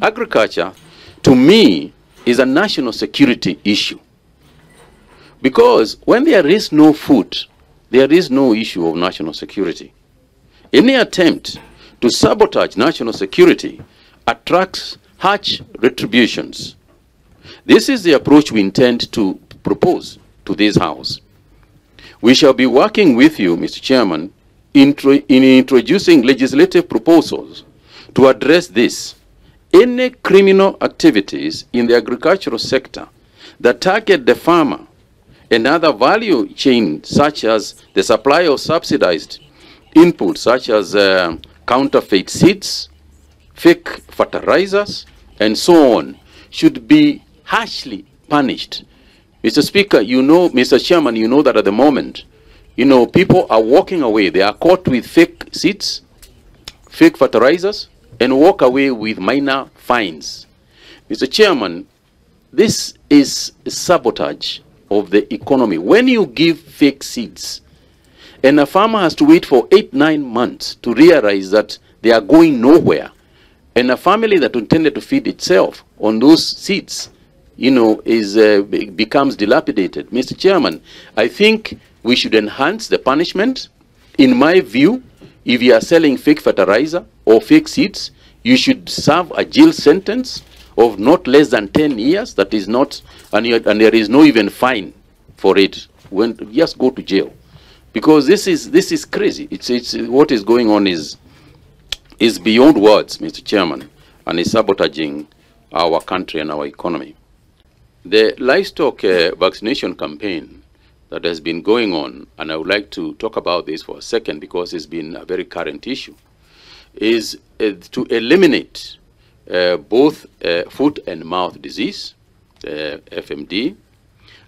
Agriculture, to me, is a national security issue. Because when there is no food, there is no issue of national security. Any attempt to sabotage national security attracts harsh retributions. This is the approach we intend to propose to this House. We shall be working with you, Mr. Chairman, in introducing legislative proposals to address this. Any criminal activities in the agricultural sector that target the farmer and other value chain, such as the supply of subsidized inputs, such as counterfeit seeds, fake fertilizers, and so on, should be harshly punished. Mr. Speaker, you know, Mr. Chairman, you know that at the moment, you know, people are walking away. They are caught with fake seeds, fake fertilizers, and walk away with minor fines. Mr. Chairman, this is sabotage of the economy. When you give fake seeds, and a farmer has to wait for 8-9 months to realize that they are going nowhere, and a family that intended to feed itself on those seeds, you know, becomes dilapidated. Mr. Chairman, I think we should enhance the punishment. In my view, if you are selling fake fertilizer or fake seeds, you should serve a jail sentence of not less than 10 years. That is not, and there is no even fine for it. Just go to jail, because this is crazy. It's what is going on is beyond words, Mr. Chairman, and is sabotaging our country and our economy. The livestock vaccination campaign that has been going on, and I would like to talk about this for a second because it's been a very current issue, is to eliminate both foot and mouth disease, FMD,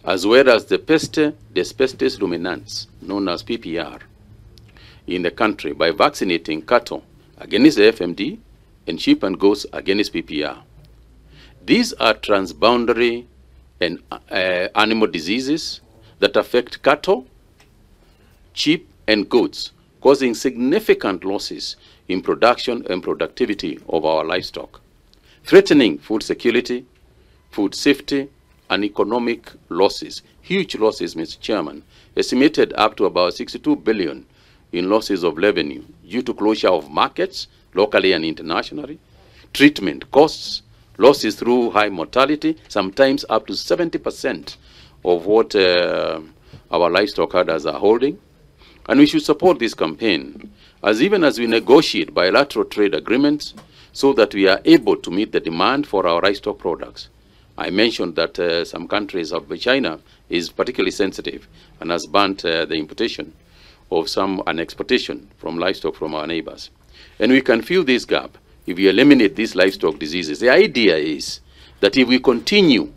as well as the peste des pestes ruminants, known as PPR, in the country by vaccinating cattle against the FMD and sheep and goats against PPR. These are transboundary and animal diseases that affect cattle, sheep, and goats, causing significant losses in production and productivity of our livestock, threatening food security, food safety, and economic losses. Huge losses, Mr. Chairman, estimated up to about 62 billion in losses of revenue due to closure of markets, locally and internationally, treatment costs, losses through high mortality, sometimes up to 70% of what our livestock herders are holding. And we should support this campaign, even as we negotiate bilateral trade agreements so that we are able to meet the demand for our livestock products. I mentioned that some countries of China is particularly sensitive and has banned the importation of some and exportation from livestock from our neighbors. And we can fill this gap if we eliminate these livestock diseases. The idea is that if we continue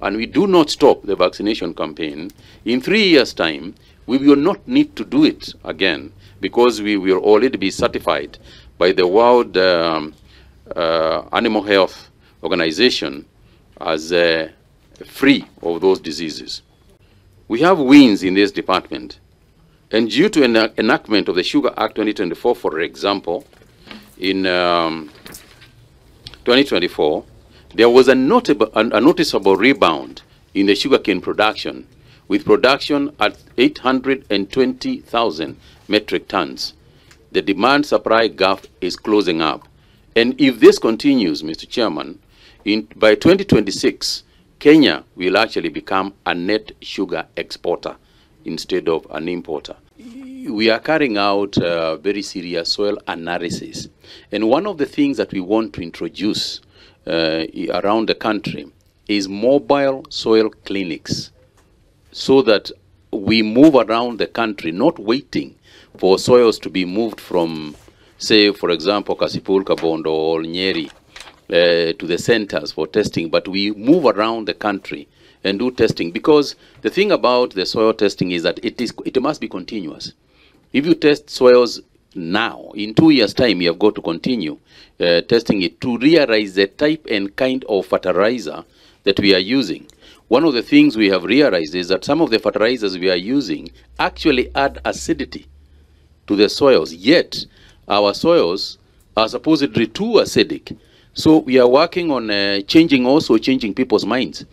and we do not stop the vaccination campaign, in 3 years' time, we will not need to do it again because we will already be certified by the World Animal Health Organization as free of those diseases. We have wins in this department. And due to an enactment of the Sugar Act 2024, for example, in 2024, there was a noticeable rebound in the sugarcane production, with production at 820,000 metric tons. The demand-supply gap is closing up. And if this continues, Mr. Chairman, by 2026, Kenya will actually become a net sugar exporter instead of an importer. We are carrying out very serious soil analysis. And one of the things that we want to introduce around the country is mobile soil clinics, so that we move around the country, not waiting for soils to be moved from, say, for example, Kasipul, Kabondo, or Nyeri to the centers for testing, but we move around the country and do testing. Because the thing about the soil testing is that it must be continuous. If you test soils now, in 2 years' time, you have got to continue testing it to realize the type and kind of fertilizer that we are using. One of the things we have realized is that some of the fertilizers we are using actually add acidity to the soils, yet our soils are supposedly too acidic So we are working on changing people's minds,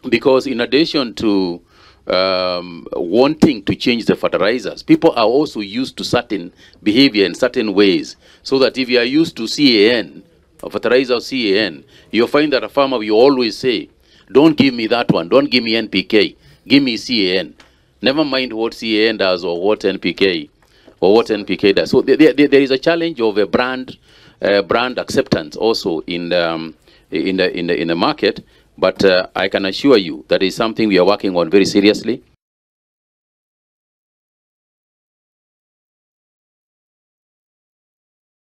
because in addition to wanting to change the fertilizers, people are also used to certain behavior in certain ways. So that if you are used to CAN, a fertilizer CAN, you'll find that a farmer will always say, don't give me that one, don't give me NPK, give me CAN. Never mind what CAN does or what NPK does. So there is a challenge of a brand acceptance also in the market. But I can assure you that is something we are working on very seriously.